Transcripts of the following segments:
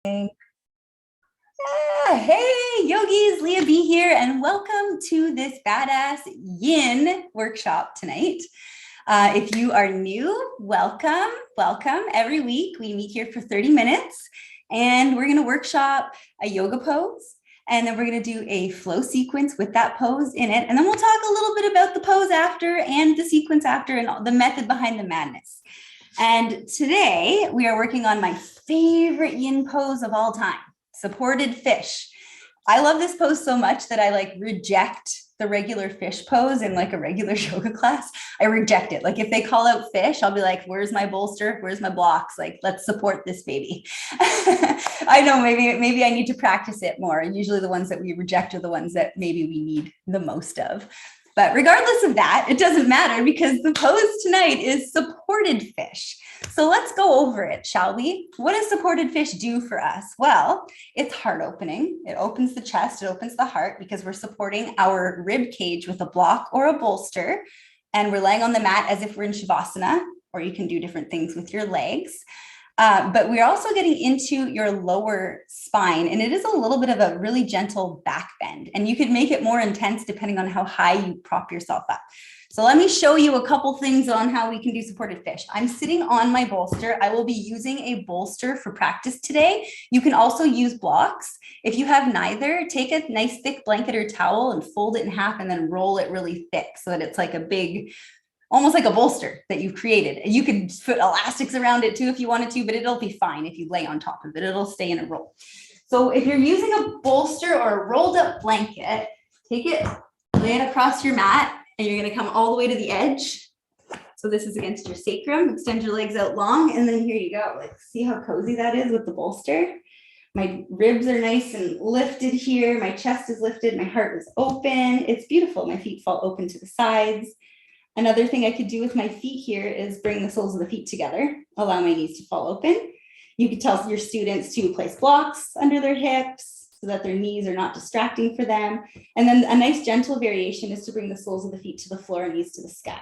Hey yogis, Leah B here, and welcome to this Badass Yin workshop tonight. If you are new, welcome. Every week we meet here for 30 minutes and we're going to workshop a yoga pose, and then we're going to do a flow sequence with that pose in it, and then we'll talk a little bit about the pose after and the sequence after and the method behind the madness. And today we are working on my favorite yin pose of all time, supported fish. I love this pose so much that I reject the regular fish pose in a regular yoga class. I reject it. If they call out fish, I'll be like, where's my bolster? Where's my blocks? Let's support this baby. I know maybe I need to practice it more. And usually the ones that we reject are the ones that maybe we need the most of. But regardless of that, it doesn't matter because the pose tonight is supported fish. So let's go over it, shall we? What does supported fish do for us? Well, it's heart opening. It opens the chest, it opens the heart because we're supporting our rib cage with a block or a bolster. And we're laying on the mat as if we're in Shavasana, or you can do different things with your legs. But we're also getting into your lower spine, and it is a little bit of a really gentle back bend, and you could make it more intense depending on how high you prop yourself up. So let me show you a couple things on how we can do supported fish. I'm sitting on my bolster. I will be using a bolster for practice today. You can also use blocks. If you have neither, take a nice thick blanket or towel and fold it in half and then roll it really thick so that it's like a big, almost like a bolster that you've created. You could put elastics around it too if you wanted to, but it'll be fine if you lay on top of it. It'll stay in a roll. So if you're using a bolster or a rolled up blanket, take it, lay it across your mat, and you're going to come all the way to the edge. So this is against your sacrum. Extend your legs out long, and then here you go. See how cozy that is with the bolster? My ribs are nice and lifted here. My chest is lifted. My heart is open. It's beautiful. My feet fall open to the sides. Another thing I could do with my feet here is bring the soles of the feet together, allow my knees to fall open. You could tell your students to place blocks under their hips so that their knees are not distracting for them. And then a nice gentle variation is to bring the soles of the feet to the floor and knees to the sky.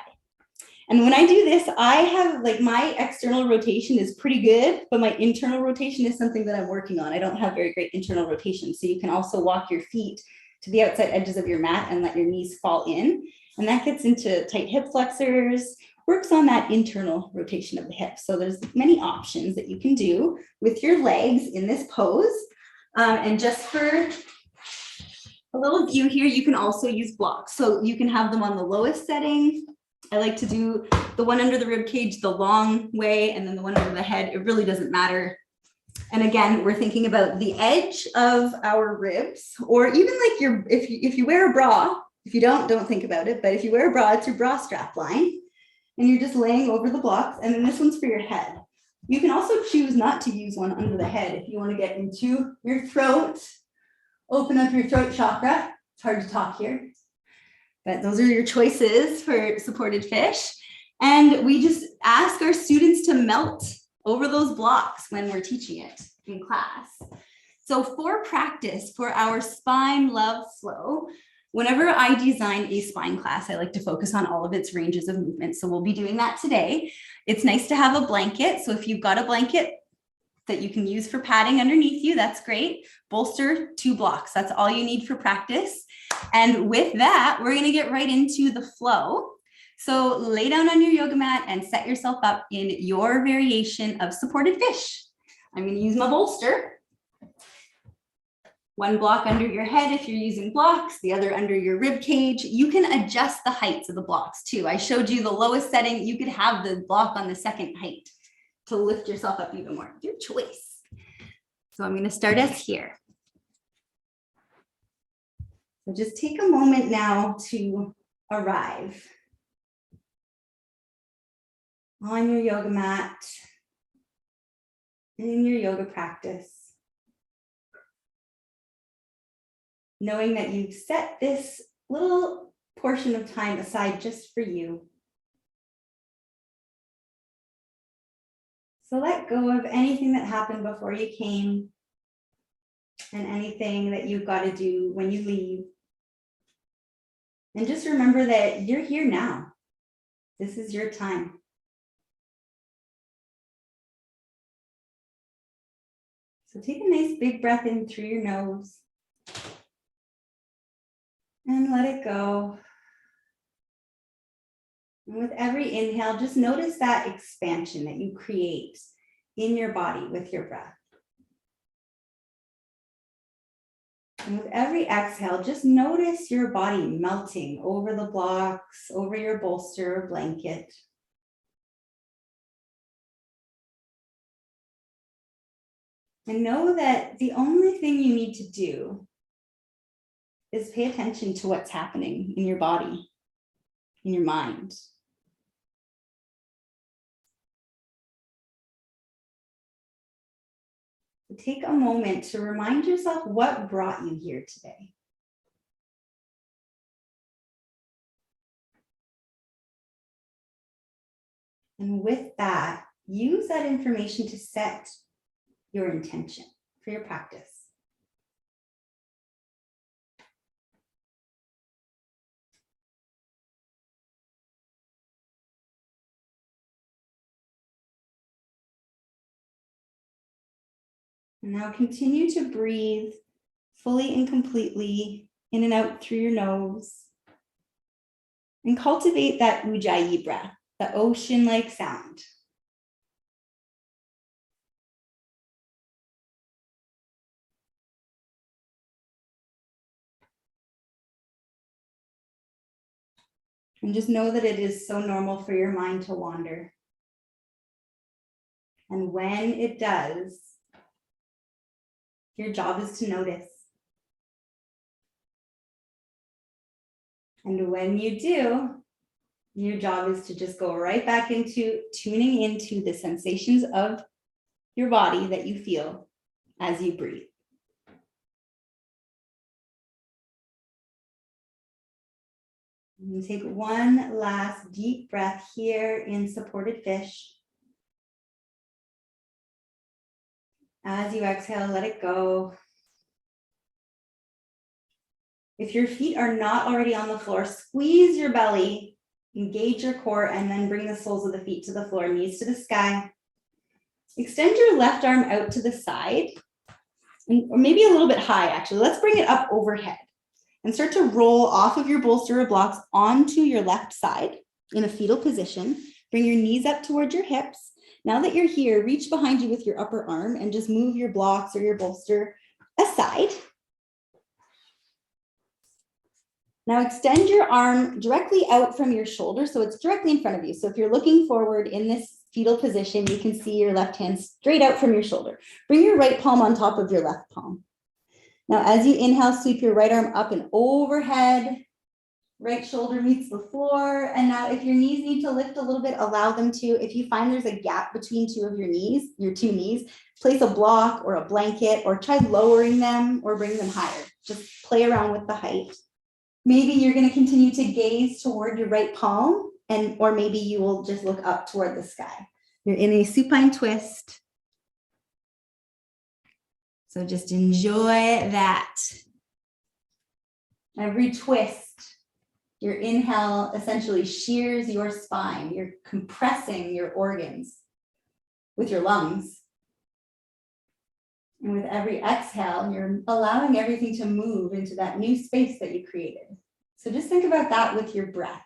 And when I do this, I have my external rotation is pretty good, but my internal rotation is something that I'm working on. I don't have very great internal rotation. So you can also walk your feet to the outside edges of your mat and let your knees fall in. And that gets into tight hip flexors, works on that internal rotation of the hips. So there's many options that you can do with your legs in this pose. And just for a little view here, you can also use blocks. So you can have them on the lowest setting. I like to do the one under the rib cage the long way, and then the one under the head. It really doesn't matter. And again, we're thinking about the edge of our ribs, or even if you wear a bra. If you don't think about it, but if you wear a bra, it's your bra strap line, and you're just laying over the blocks, and then this one's for your head. You can also choose not to use one under the head if you want to get into your throat, open up your throat chakra. It's hard to talk here, but those are your choices for supported fish. And we just ask our students to melt over those blocks when we're teaching it in class. So for practice, for our spine love flow, whenever I design a spine class, I like to focus on all of its ranges of movement. So we'll be doing that today. It's nice to have a blanket. So if you've got a blanket that you can use for padding underneath you, that's great. Bolster, 2 blocks. That's all you need for practice. And with that, we're going to get right into the flow. So lay down on your yoga mat and set yourself up in your variation of supported fish. I'm going to use my bolster. 1 block under your head if you're using blocks, the other under your rib cage. You can adjust the heights of the blocks too. I showed you the lowest setting. You could have the block on the second height to lift yourself up even more. Your choice. So I'm going to start us here. So just take a moment now to arrive on your yoga mat and in your yoga practice, knowing that you've set this little portion of time aside just for you. So let go of anything that happened before you came and anything that you've got to do when you leave. And just remember that you're here now. This is your time. So take a nice big breath in through your nose and let it go. And with every inhale, just notice that expansion that you create in your body with your breath. And with every exhale, just notice your body melting over the blocks, over your bolster or blanket. And know that the only thing you need to do is pay attention to what's happening in your body, in your mind. So take a moment to remind yourself what brought you here today. And with that, use that information to set your intention for your practice. And now continue to breathe fully and completely in and out through your nose. And cultivate that ujjayi breath, the ocean-like sound. And just know that it is so normal for your mind to wander. And when it does, your job is to notice. And when you do, your job is to just go right back into tuning into the sensations of your body that you feel as you breathe. And take one last deep breath here in supported fish. As you exhale, let it go. If your feet are not already on the floor, squeeze your belly, engage your core, and then bring the soles of the feet to the floor, knees to the sky. Extend your left arm out to the side, or maybe a little bit high, actually. Let's bring it up overhead and start to roll off of your bolster or blocks onto your left side in a fetal position. Bring your knees up towards your hips. Now that you're here, reach behind you with your upper arm and just move your blocks or your bolster aside. Now extend your arm directly out from your shoulder, so it's directly in front of you. So if you're looking forward in this fetal position, you can see your left hand straight out from your shoulder. Bring your right palm on top of your left palm. Now, as you inhale, sweep your right arm up and overhead. Right shoulder meets the floor. And now if your knees need to lift a little bit, allow them to. If you find there's a gap between two of your knees, your two knees, place a block or a blanket or try lowering them or bring them higher. Just play around with the height. Maybe you're going to continue to gaze toward your right palm, or maybe you will just look up toward the sky. You're in a supine twist. So just enjoy that. Every twist, your inhale essentially shears your spine. You're compressing your organs with your lungs. And with every exhale, you're allowing everything to move into that new space that you created. So just think about that with your breath.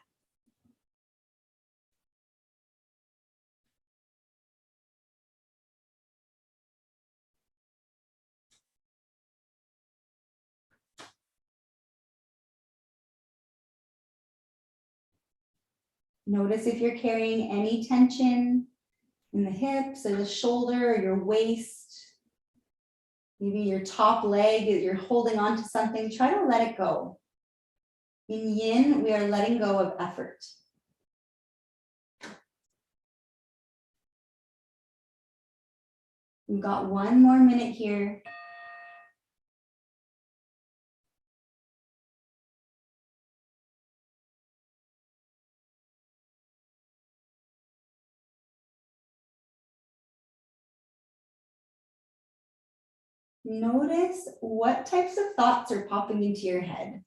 Notice if you're carrying any tension in the hips or the shoulder or your waist. Maybe your top leg, you're holding on to something, try to let it go. In yin, we are letting go of effort. We've got one more minute here. Notice what types of thoughts are popping into your head.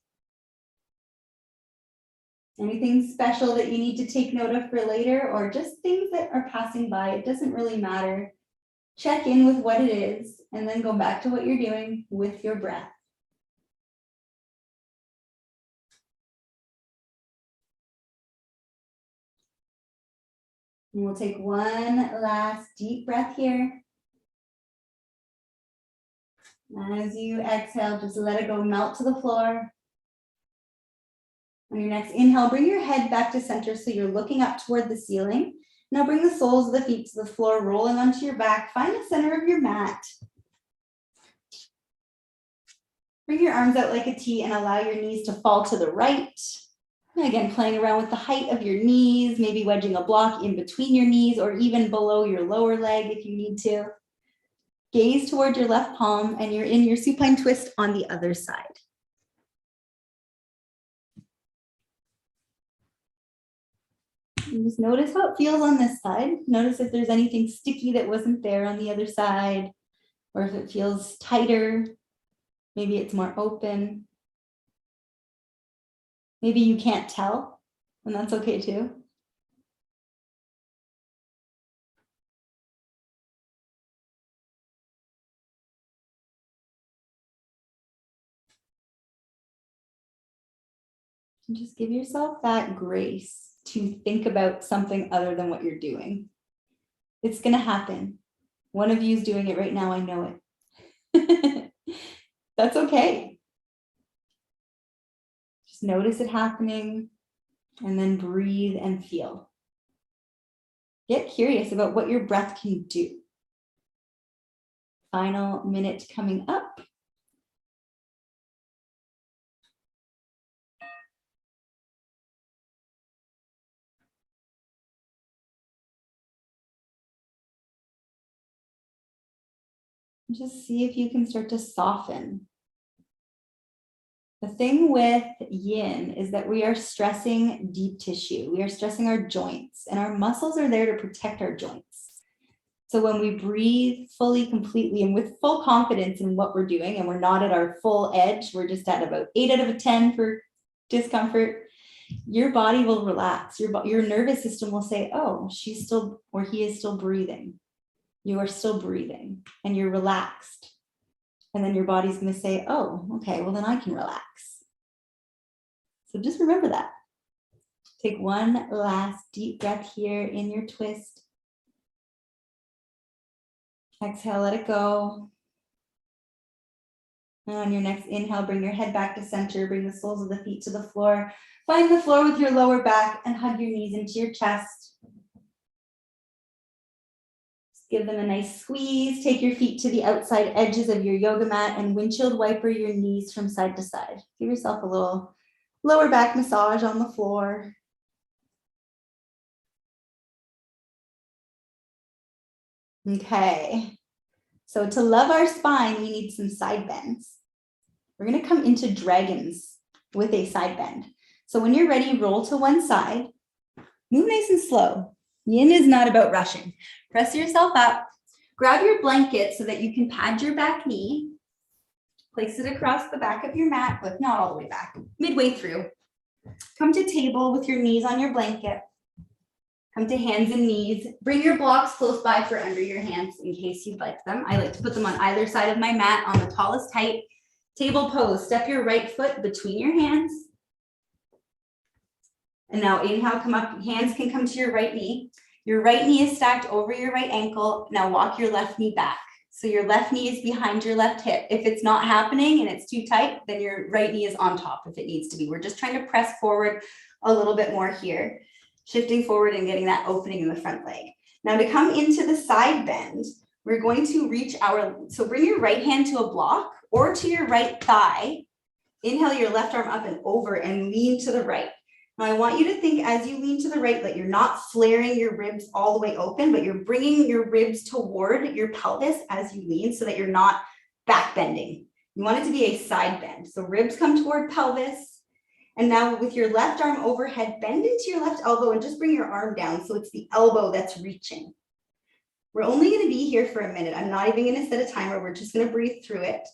Anything special that you need to take note of for later, or just things that are passing by? It doesn't really matter. Check in with what it is, and then go back to what you're doing with your breath. And we'll take one last deep breath here. As you exhale, just let it go, melt to the floor. On your next inhale, bring your head back to center so you're looking up toward the ceiling. Now bring the soles of the feet to the floor, rolling onto your back. Find the center of your mat. Bring your arms out like a T and allow your knees to fall to the right. And again, playing around with the height of your knees, maybe wedging a block in between your knees or even below your lower leg if you need to. Gaze toward your left palm and you're in your supine twist on the other side. And just notice how it feels on this side. Notice if there's anything sticky that wasn't there on the other side, or if it feels tighter, maybe it's more open. Maybe you can't tell, and that's okay too. And just give yourself that grace to think about something other than what you're doing. It's going to happen. One of you is doing it right now. I know it. That's okay. Just notice it happening and then breathe and feel. Get curious about what your breath can do. Final minute coming up. Just see if you can start to soften. The thing with yin is that we are stressing deep tissue. We are stressing our joints, and our muscles are there to protect our joints. So when we breathe fully, completely, and with full confidence in what we're doing, and we're not at our full edge, we're just at about 8 out of 10 for discomfort, your body will relax. Your nervous system will say, oh, she's still, or he is still breathing. You are still breathing and you're relaxed. And then your body's going to say, oh, okay, well then I can relax. So just remember that. Take one last deep breath here in your twist. Exhale, let it go. And on your next inhale, bring your head back to center, bring the soles of the feet to the floor. Find the floor with your lower back and hug your knees into your chest. Give them a nice squeeze. Take your feet to the outside edges of your yoga mat and windshield wiper your knees from side to side. Give yourself a little lower back massage on the floor. Okay. So to love our spine, we need some side bends. We're going to come into dragons with a side bend. So when you're ready, roll to one side. Move nice and slow. Yin is not about rushing. Press yourself up. Grab your blanket so that you can pad your back knee. Place it across the back of your mat, but not all the way back, midway through. Come to table with your knees on your blanket. Come to hands and knees. Bring your blocks close by for under your hands in case you'd like them. I like to put them on either side of my mat on the tallest height. Table pose. Step your right foot between your hands. And now inhale, come up. Hands can come to your right knee. Your right knee is stacked over your right ankle. Now walk your left knee back. So your left knee is behind your left hip. If it's not happening and it's too tight, then your right knee is on top if it needs to be. We're just trying to press forward a little bit more here, shifting forward and getting that opening in the front leg. Now to come into the side bend, we're going to reach so bring your right hand to a block or to your right thigh. Inhale your left arm up and over and lean to the right. Now I want you to think as you lean to the right that you're not flaring your ribs all the way open, but you're bringing your ribs toward your pelvis as you lean so that you're not back bending. You want it to be a side bend. So ribs come toward pelvis. And now with your left arm overhead, bend into your left elbow and just bring your arm down so it's the elbow that's reaching. We're only going to be here for a minute. I'm not even going to set a timer. We're just going to breathe through it.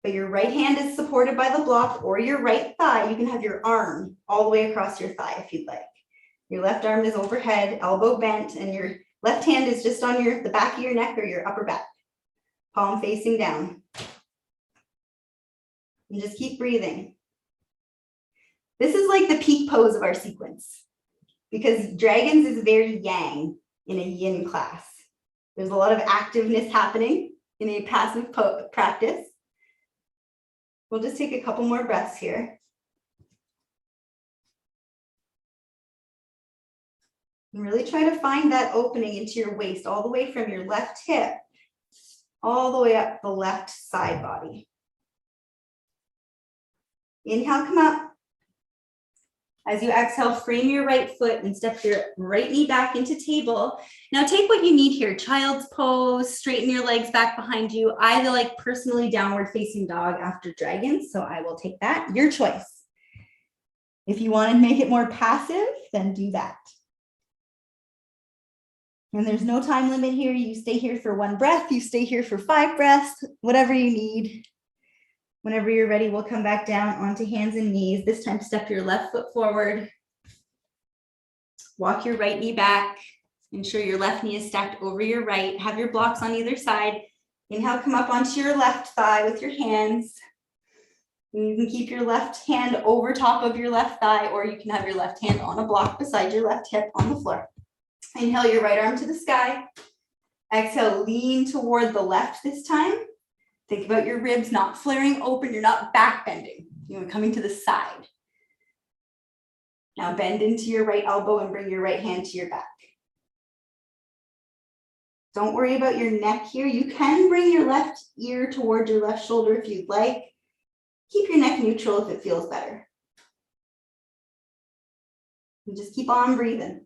But your right hand is supported by the block or your right thigh. You can have your arm all the way across your thigh if you'd like. Your left arm is overhead, elbow bent, and you're Left hand is just on the back of your neck or your upper back. Palm facing down. And just keep breathing. This is like the peak pose of our sequence because dragons is very yang in a yin class. There's a lot of activeness happening in a passive practice. We'll just take a couple more breaths here. And really try to find that opening into your waist, all the way from your left hip, all the way up the left side body. Inhale, come up. As you exhale, frame your right foot and step your right knee back into table. Now take what you need here, child's pose, straighten your legs back behind you. I like personally downward facing dog after dragon, so I will take that, your choice. If you want to make it more passive, then do that. And there's no time limit here. You stay here for 1 breath, you stay here for 5 breaths, whatever you need. Whenever you're ready, we'll come back down onto hands and knees. This time, step your left foot forward. Walk your right knee back. Ensure your left knee is stacked over your right. Have your blocks on either side. Inhale, come up onto your left thigh with your hands. And you can keep your left hand over top of your left thigh, or you can have your left hand on a block beside your left hip on the floor. Inhale your right arm to the sky. Exhale, lean toward the left this time. Think about your ribs not flaring open. You're not back bending. You're coming to the side. Now bend into your right elbow and bring your right hand to your back. Don't worry about your neck here. You can bring your left ear toward your left shoulder if you'd like. Keep your neck neutral if it feels better. And just keep on breathing.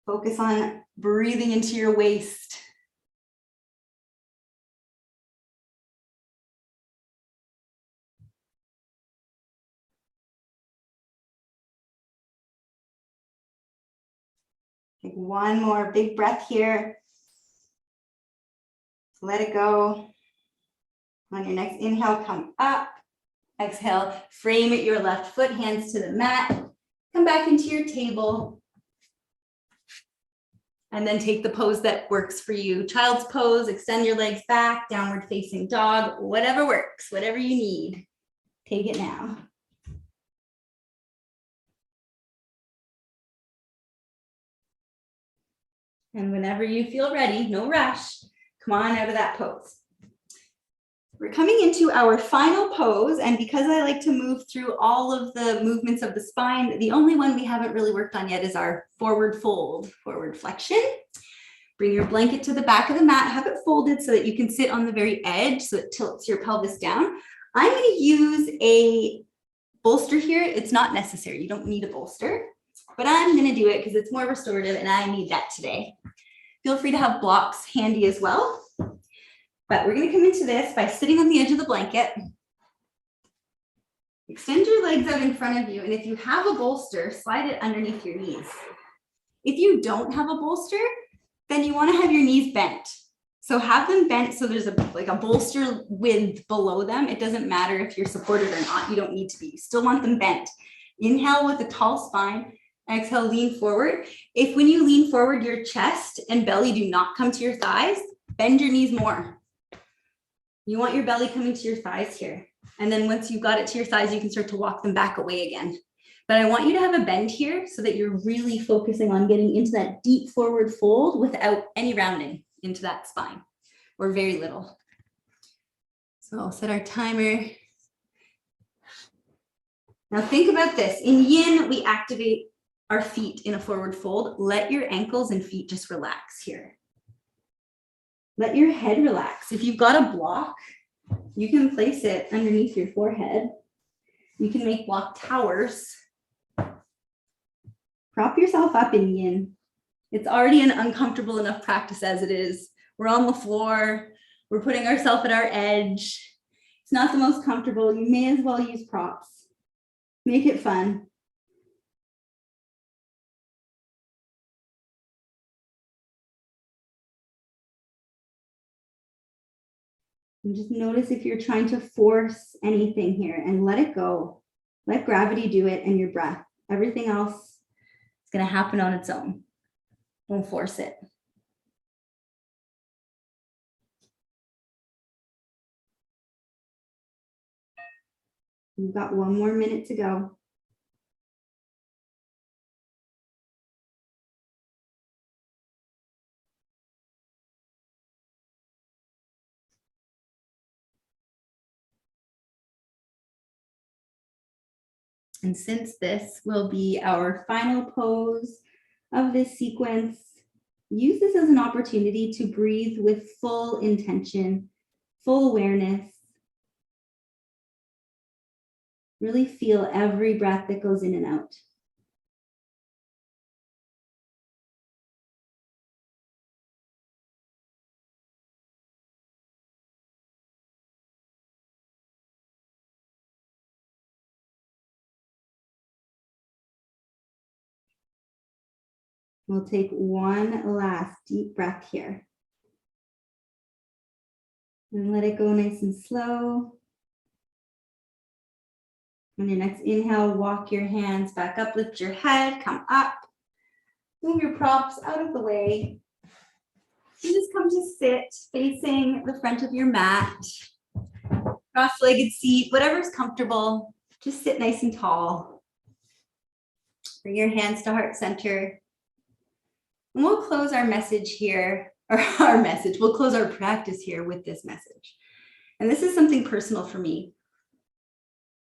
Focus on breathing into your waist. Take one more big breath here. Let it go. On your next inhale, come up. Exhale, frame at your left foot, hands to the mat. Come back into your table. And then take the pose that works for you. Child's pose, extend your legs back, downward facing dog, whatever works, whatever you need. Take it now. And whenever you feel ready, no rush, come on out of that pose. We're coming into our final pose, and because I like to move through all of the movements of the spine, the only one we haven't really worked on yet is our forward fold, forward flexion. Bring your blanket to the back of the mat, have it folded so that you can sit on the very edge so it tilts your pelvis down. I'm going to use a bolster here. It's not necessary. You don't need a bolster, but I'm going to do it because it's more restorative and I need that today. Feel free to have blocks handy as well. But we're going to come into this by sitting on the edge of the blanket. Extend your legs out in front of you. And if you have a bolster, slide it underneath your knees. If you don't have a bolster, then you want to have your knees bent. So have them bent so there's like a bolster width below them. It doesn't matter if you're supported or not. You don't need to be. You still want them bent. Inhale with a tall spine. Exhale, lean forward. If when you lean forward, your chest and belly do not come to your thighs, bend your knees more. You want your belly coming to your thighs here. And then once you've got it to your thighs, you can start to walk them back away again. But I want you to have a bend here so that you're really focusing on getting into that deep forward fold without any rounding into that spine, or very little. So I'll set our timer. Now think about this. In yin, we activate our feet in a forward fold. Let your ankles and feet just relax here. Let your head relax. If you've got a block, you can place it underneath your forehead. You can make block towers. Prop yourself up in yin. It's already an uncomfortable enough practice as it is. We're on the floor. We're putting ourselves at our edge. It's not the most comfortable. You may as well use props. Make it fun. And just notice if you're trying to force anything here and let it go. Let gravity do it and your breath. Everything else is going to happen on its own. Don't force it. We've got 1 more minute to go. And since this will be our final pose of this sequence, use this as an opportunity to breathe with full intention, full awareness. Really feel every breath that goes in and out. We'll take one last deep breath here. And let it go nice and slow. On your next inhale, walk your hands back up, lift your head, come up. Move your props out of the way. You just come to sit facing the front of your mat. Cross-legged seat, whatever's comfortable. Just sit nice and tall. Bring your hands to heart center. And we'll close our message here, we'll close our practice here with this message. And this is something personal for me.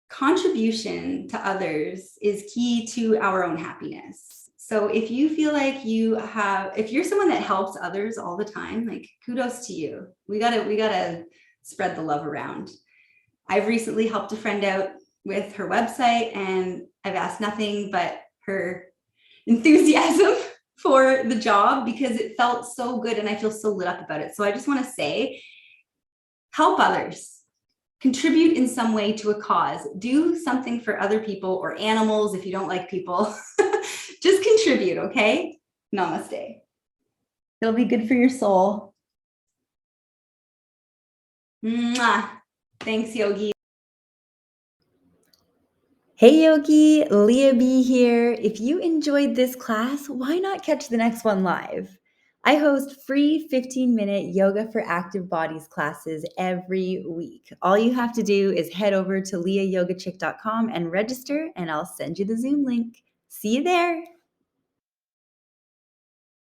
Contribution to others is key to our own happiness. So if you feel like if you're someone that helps others all the time, like kudos to you. We gotta spread the love around. I've recently helped a friend out with her website, and I've asked nothing but her enthusiasm for the job because it felt so good and I feel so lit up about it. So I just want to say, help others, contribute in some way to a cause, do something for other people or animals if you don't like people. Just contribute, okay? Namaste. It'll be good for your soul. Mwah. Thanks, Yogi. Hey Yogi, Leah B here. If you enjoyed this class, why not catch the next one live? I host free 15-minute yoga for active bodies classes every week. All you have to do is head over to leahyogachick.com and register, and I'll send you the Zoom link. See you there.